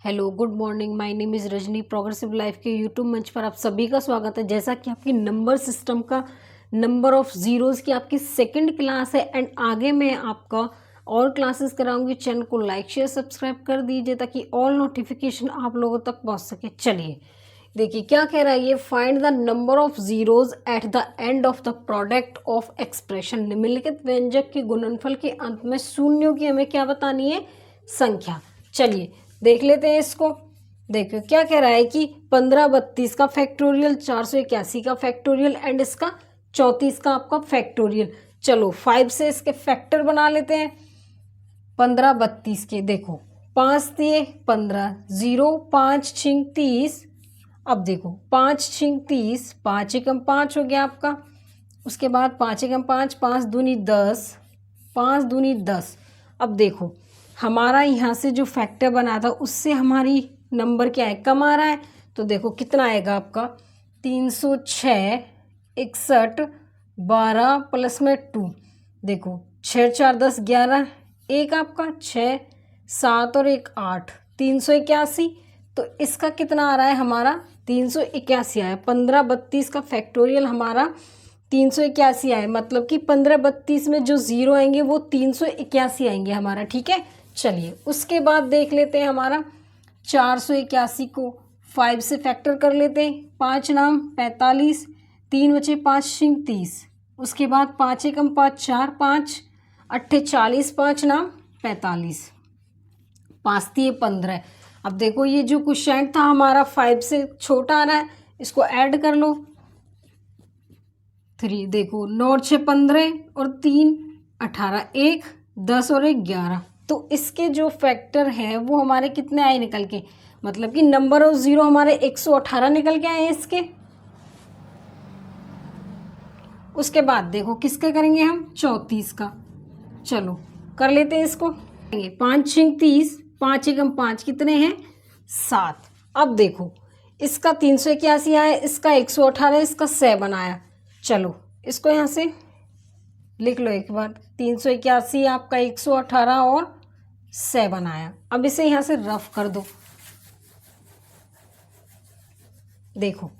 Hello good morning, my name is Rajni. Progressive life के YouTube मंच पर आप सभी का स्वागत है। जैसा कि आपकी नंबर सिस्टम का नंबर ऑफ ज़ीरोज़ की आपकी सेकंड क्लास है एंड आगे मैं आपका और क्लासेस कराऊंगी। चैनल को लाइक शेयर सब्सक्राइब कर दीजिए ताकि ऑल नोटिफिकेशन आप लोगों तक पहुंच सके। चलिए देखिए क्या कह रहा है ये। Find the number of zeros eight the end of the product of expression. निम्नलिखित व्यंजक के गुणनफल के अंत में शून्यों की हमें क्या बतानी है? संख्या। चलिए देख लेते हैं इसको। देखो क्या कह रहा है कि 1532 का फैक्टोरियल, 481 का फैक्टोरियल एंड इसका 34 का आपका फैक्टोरियल। चलो 5 से इसके फैक्टर बना लेते हैं। 1532 के देखो 5 दिए 15, 0 5 6 30। अब देखो 5 6 30, 5 एकम 5 हो गया आपका। उसके बाद 5 एकम 5, 5 दूनी 10, 5 दूनी 10। अब देखो हमारा यहाँ से जो फैक्टर बना था उससे हमारी नंबर क्या है? कम आ रहा है। तो देखो कितना आएगा आपका? 306, 61, 12 प्लस में 2। देखो 6 4 10 11, एक आपका 6 7 और 1 8, 381। तो इसका कितना आ रहा है हमारा? 381 आया। 1532 का फैक्टोरियल हमारा 381 आए, मतलब कि 1532 में जो ज़ीरो आएंगे वो 381 आएंगे हमारा। ठीक है, चलिए उसके बाद देख लेते हैं हमारा 481 को 5 से फैक्टर कर लेते हैं। 5 नाम 45, 3 बचे 5 छिंग 30। उसके बाद 5 एकम 5 4, 5 अट्ठे 40, 5 नाम 45, 5 दिए 15। अब देखो ये जो क्वेश्चन था हमारा 5 से छोटा आ रहा है, इसको ऐड कर लो 3। देखो 9 6 15 और 3 18, 1 10 और 1 11। तो इसके जो फैक्टर हैं वो हमारे कितने आए निकल के? मतलब कि नंबर ऑफ ज़ीरो हमारे 118 निकल के आए हैं इसके। उसके बाद देखो किसके करेंगे हम? 34 का। चलो कर लेते हैं इसको। 5 6 30, 5 एकम 5 कितने हैं? 7। अब देखो इसका 381 आया, इसका 118, इसका 7 आया। चलो इसको यहाँ से लिख लो एक बार। 381 आपका 118 और 7 आया। अब इसे यहाँ से रफ कर दो। देखो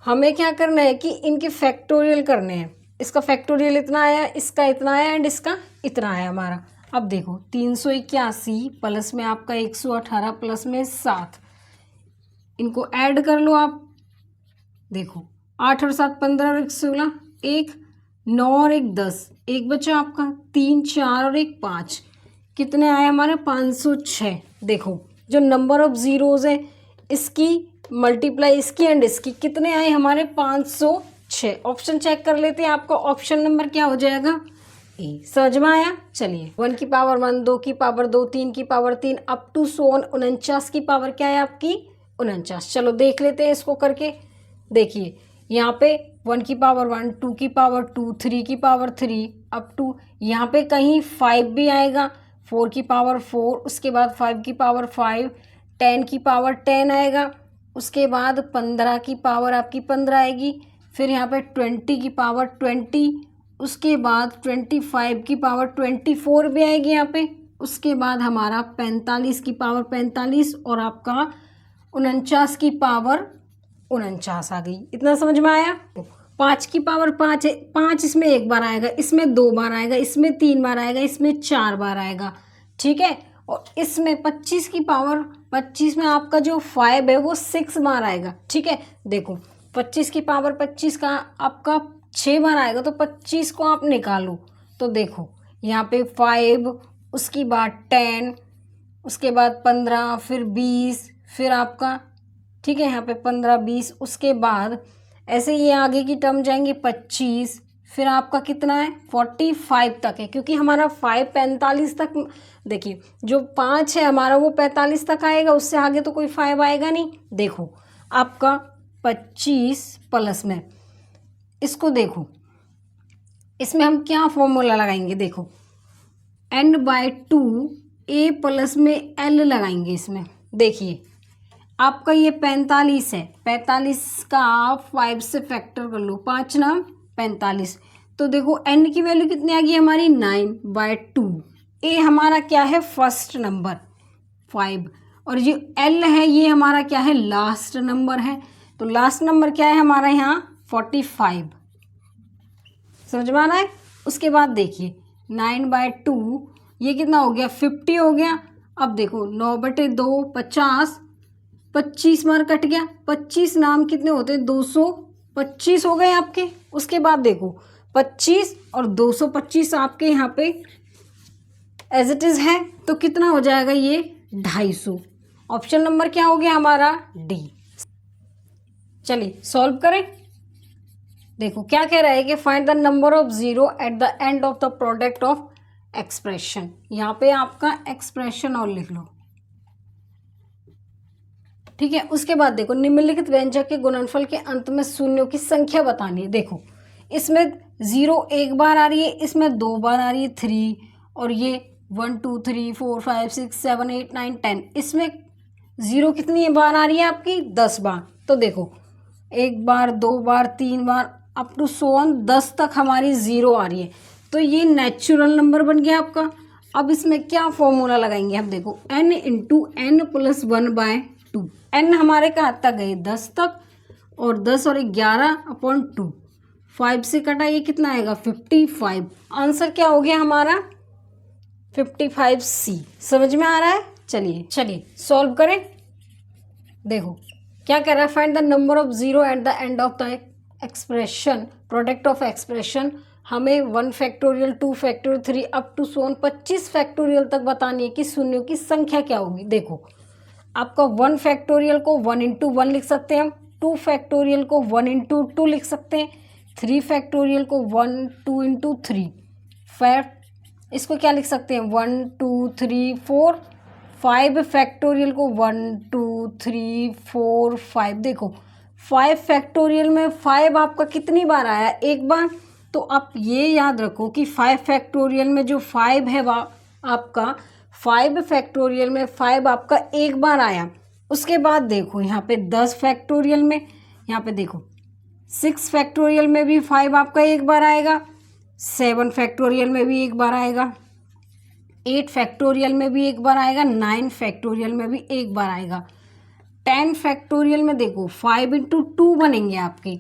हमें क्या करना है कि इनके फैक्टोरियल करने हैं। इसका फैक्टोरियल इतना आया, इसका इतना आया एंड इसका इतना आया हमारा। अब देखो 381 प्लस में आपका 118 प्लस में 7, इनको ऐड कर लो आप। देखो 8 और 7 15 और 1 16, 1 9 और 1 10, एक बचा आपका 3 4 और 1 5। कितने आए हमारे? 506। देखो जो नंबर ऑफ ज़ीरोज़ है इसकी मल्टीप्लाई इसकी एंड इसकी कितने आए हमारे? 506। ऑप्शन चेक कर लेते हैं। आपका ऑप्शन नंबर क्या हो जाएगा? ए। समझ में आया? चलिए 1 की पावर 1, 2 की पावर 2, 3 की power 3 up to so on 49 की पावर क्या है आपकी? 49। चलो देख लेते हैं इसको करके। देखिए यहाँ पे 1 की पावर 1, 2 की पावर 2, 3 की पावर 3 अप टू यहाँ पे कहीं 5 भी आएगा, 4 की पावर 4, उसके बाद 5 की पावर 5, 10 की पावर 10 आएगा, उसके बाद 15 की पावर आपकी 15 आएगी, फिर यहाँ पे 20 की पावर 20, उसके बाद 25 की पावर 24 भी आएगी यहाँ पे, उसके बाद हमारा 45 की पावर 45 और आपका 49 की पावर 49 आ गई। इतना समझ में आया? 5 की पावर 5 है, 5 इसमें एक बार आएगा, इसमें 2 बार आएगा, इसमें 3 बार आएगा, इसमें 4 बार आएगा। ठीक है, और इसमें 25 की पावर 25 में आपका जो 5 है वो 6 बार आएगा। ठीक है, देखो 25 की पावर 25 का आपका 6 बार आएगा, तो 25 को आप निकालो तो देखो यहाँ पे 5, उसकी बाद 10, उसके बाद 15, फिर 20, फिर आपका ठीक है यहाँ पे 15 20, उसके बाद ऐसे ये आगे की टर्म जाएंगे 25, फिर आपका कितना है 45 तक है, क्योंकि हमारा 5 45 तक। देखिए जो 5 है हमारा वो 45 तक आएगा, उससे आगे तो कोई 5 आएगा नहीं। देखो आपका 25 प्लस में इसको देखो, इसमें हम क्या फॉर्मूला लगाएंगे? देखो n/2 a प्लस में l लगाएंगे इसमें। देखिए आपका ये 45 है, 45 का आप 5 से फैक्टर कर लो, 5 नाम 45। तो देखो n की वैल्यू कितनी आ गई हमारी? 9/2। ए हमारा क्या है? First number 5। और ये L है, ये हमारा क्या है, लास्ट नंबर है। तो लास्ट नंबर क्या है हमारा यहाँ 45, समझ में आ रहा है। उसके बाद देखिए 9/2 ये कितना हो गया, 50 हो गया। अब देखो 9/2 50, 25 बार कट गया, 25 नाम कितने होते हैं, 225 हो गए आपके। उसके बाद देखो 25 और 225 आपके यहाँ पे एज इट इज़ है, तो कितना हो जाएगा ये 250। ऑप्शन नंबर क्या हो गया हमारा, डी। चलिए सॉल्व करें। देखो क्या कह रहा है कि find the number of zero at the end of the product of expression. यहाँ पे आपका एक्सप्रेशन और लिख लो, ठीक है। उसके बाद देखो निम्नलिखित व्यंजक के गुणनफल के अंत में शून्यों की संख्या बतानी है। देखो इसमें 0 एक बार आ रही है, इसमें 2 बार आ रही है 3, और ये 1 2 3 4 5 6 7 8 9 10, इसमें 0 कितनी बार आ रही है आपकी, 10 बार। तो देखो 1 बार 2 बार 3 बार अप टू 10 तक हमारी 0 आ रही है। तो ये नेचुरल नंबर बन गया आपका। अब इसमें क्या फॉर्मूला लगाएंगे आप, देखो n into n plus 1/2। n हमारे कहाँ तक गए, 10 तक, और 10 और 11/2, 5 से कटा ये कितना आएगा 55। आंसर क्या हो गया हमारा 55C। समझ में आ रहा है। चलिए सॉल्व करें। देखो क्या कह रहा है, find the number of zero at the end of the expression, product of expression. हमें 1 factorial 2 factorial 3 up to 25 factorial तक बतानी है कि शून्यों की संख्या क्या होगी। देखो आपका 1 फैक्टोरियल को 1 इंटू 1 लिख सकते हैं हम, 2 फैक्टोरियल को 1 इंटू 2 लिख सकते हैं, 3 फैक्टोरियल को 1 2 इंटू 3, इसको क्या लिख सकते हैं 1 2 3 4, 5 फैक्टोरियल को 1 2 3 4 5। देखो 5 फैक्टोरियल में 5 आपका कितनी बार आया, एक बार। तो आप ये याद रखो कि 5 फैक्टोरियल में जो 5 है वह आपका 5 फैक्टोरियल में 5 आपका एक बार आया। उसके बाद देखो यहाँ पे 10 फैक्टोरियल में, यहाँ पे देखो 6 फैक्टोरियल में भी 5 आपका एक बार आएगा, 7 फैक्टोरियल में भी एक बार आएगा, 8 फैक्टोरियल में भी एक बार आएगा, 9 फैक्टोरियल में भी एक बार आएगा, 10 फैक्टोरियल में देखो 5 इंटू 2 बनेंगे आपके।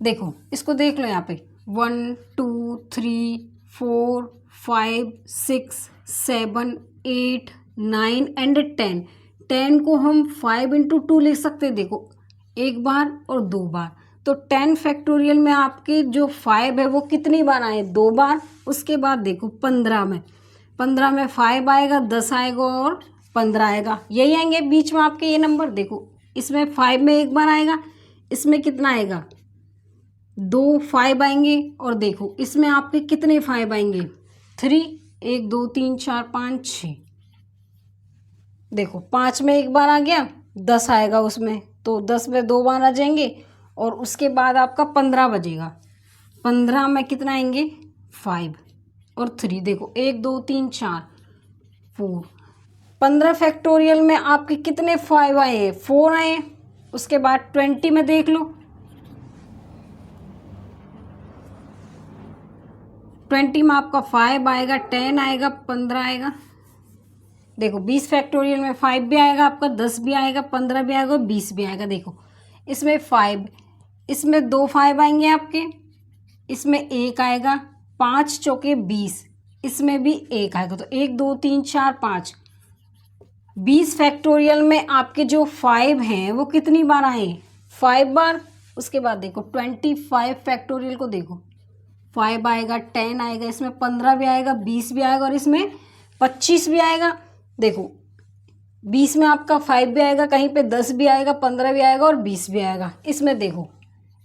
देखो इसको देख लो यहाँ पे 1 2 3 4 5 6 7 8 9 एंड 10। 10 को हम 5 इंटू 2 लिख सकते हैं, देखो एक बार और 2 बार। तो 10 फैक्टोरियल में आपके जो 5 है वो कितनी बार आए, 2 बार। उसके बाद देखो 15 में 5 आएगा, 10 आएगा और 15 आएगा, यही आएंगे बीच में आपके ये नंबर। देखो इसमें 5 में एक बार आएगा, इसमें कितना आएगा 2 5 आएंगे, और देखो इसमें आपके कितने 5 आएंगे 3, 1 2 3 4 5 6। देखो 5 में एक बार आ गया, 10 आएगा उसमें, तो 10 में 2 बार आ जाएंगे, और उसके बाद आपका 15 बजेगा। 15 में कितना आएंगे 5 और 3, देखो 1 2 3 4 4। 15 फैक्टोरियल में आपके कितने 5 आए हैं, 4 आए हैं। उसके बाद 20 में देख लो, 20 में आपका 5 आएगा, 10 आएगा, 15 आएगा। देखो 20 फैक्टोरियल में 5 भी आएगा आपका, 10 भी आएगा, 15 भी आएगा, 20 भी आएगा। देखो इसमें 5, इसमें 2 5 आएंगे आपके, इसमें 1 आएगा, 5 चौके 20, इसमें भी 1 आएगा। तो 1 2 3 4 5, 20 फैक्टोरियल में आपके जो 5 हैं वो कितनी बार आए, 5 बार। उसके बाद देखो 25 फैक्टोरियल को देखो 5 आएगा, 10 आएगा, इसमें 15 भी आएगा, 20 भी आएगा, और इसमें 25 भी आएगा। देखो 20 में आपका 5 भी आएगा, कहीं पे 10 भी आएगा, 15 भी आएगा और 20 भी आएगा। इसमें देखो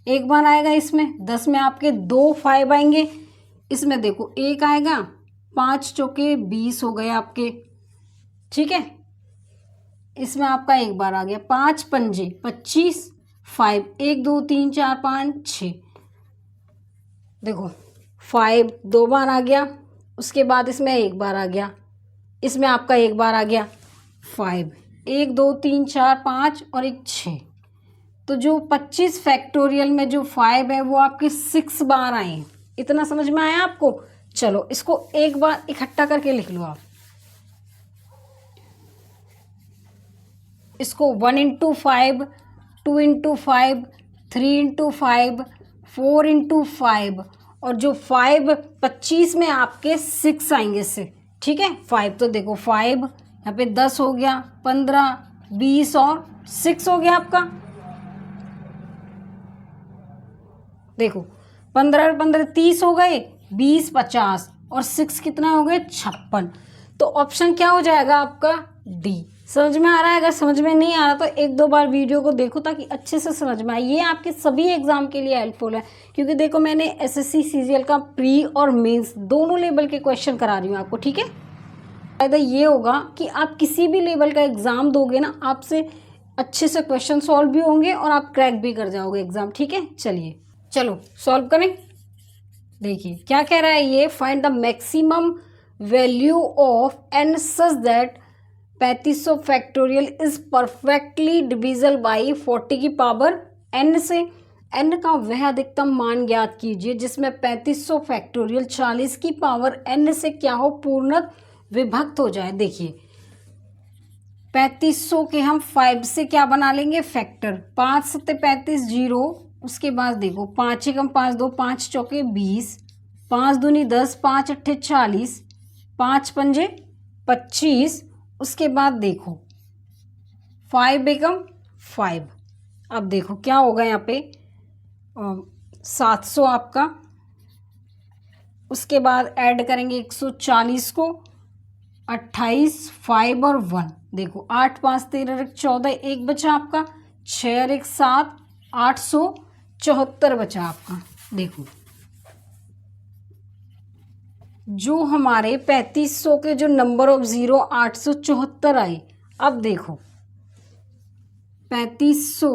एक बार आएगा, इसमें 10 में आपके 2 5 आएंगे, इसमें देखो 1 आएगा, 5 चौके 20 हो गए आपके, ठीक है। इसमें आपका एक बार आ गया, 5 पंजे 25, 5 1 2 3 4 5 6। देखो 5 2 बार आ गया, उसके बाद इसमें एक बार आ गया, इसमें आपका एक बार आ गया 5, 1 2 3 4 5 और एक 6। तो जो 25 फैक्टोरियल में जो 5 है वो आपके 6 बार आए हैं। इतना समझ में आया आपको। चलो इसको एक बार इकट्ठा करके लिख लो आप। इसको 1 इंटू 5, 2 इंटू 5, 3 इंटू 5, 4 इंटू 5, और जो 5 25 में आपके 6 आएंगे इससे, ठीक है। 5 तो देखो 5 यहाँ पे 10 हो गया, 15, 20 और 6 हो गया आपका। देखो 15 15 30 हो गए, 20 50 और 6 कितना हो गए 56। तो ऑप्शन क्या हो जाएगा आपका डी। समझ में आ रहा है? अगर समझ में नहीं आ रहा तो एक दो बार वीडियो को देखो ताकि अच्छे से समझ में आए। ये आपके सभी एग्जाम के लिए हेल्पफुल है, क्योंकि देखो मैंने एसएससी सीजीएल का प्री और मेंस दोनों लेवल के क्वेश्चन करा रही हूँ आपको, ठीक है। फायदा ये होगा कि आप किसी भी लेवल का एग्जाम दोगे ना, आपसे अच्छे से क्वेश्चन सॉल्व भी होंगे और आप क्रैक भी कर जाओगे एग्जाम, ठीक है। चलिए चलो सॉल्व करें। देखिए क्या कह रहा है ये, find the maximum value of n such that 3500 factorial is perfectly divisible by 40 की पावर n से। n का वह अधिकतम मान ज्ञात कीजिए जिसमें 3500 फैक्टोरियल 40 की पावर n से क्या हो, पूर्णत विभक्त हो जाए। देखिए 3500 के हम 5 से क्या बना लेंगे फैक्टर, 5 सत्ते 35 जीरो, उसके बाद देखो 5 एकम 5 2, 5 चौके 20, 5 दूनी 10, 5 अट्ठे 40, 5 पंजे 25, उसके बाद देखो 5 एकम 5। अब देखो क्या होगा यहाँ पे 700 आपका, उसके बाद ऐड करेंगे 140 को, 28, 5 और 1। देखो 8 5 13 14, एक बचा आपका, 6 और 1 7, 874 बचा आपका। देखो जो हमारे 3500 के जो नंबर ऑफ जीरो 874 आए। अब देखो 3500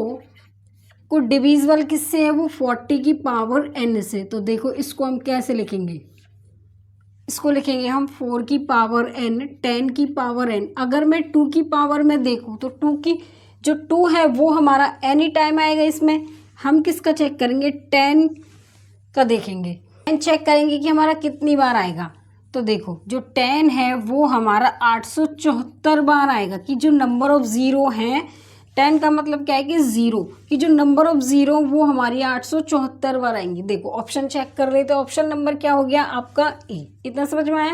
को डिविजिबल किससे है, वो 40 की पावर n से। तो देखो इसको हम कैसे लिखेंगे, इसको लिखेंगे हम 4 की पावर n, 10 की पावर n। अगर मैं 2 की पावर में देखूँ तो 2 की जो 2 है वो हमारा एनी टाइम आएगा इसमें। हम किसका चेक करेंगे, 10 का देखेंगे, 10 चेक करेंगे कि हमारा कितनी बार आएगा। तो देखो जो 10 है वो हमारा 874 बार आएगा, कि जो नंबर ऑफ ज़ीरो हैं, 10 का मतलब क्या है कि ज़ीरो, कि जो नंबर ऑफ ज़ीरो वो हमारी 874 बार आएंगी। देखो ऑप्शन चेक कर रहे थे, ऑप्शन नंबर क्या हो गया आपका ए। इतना समझ में आया।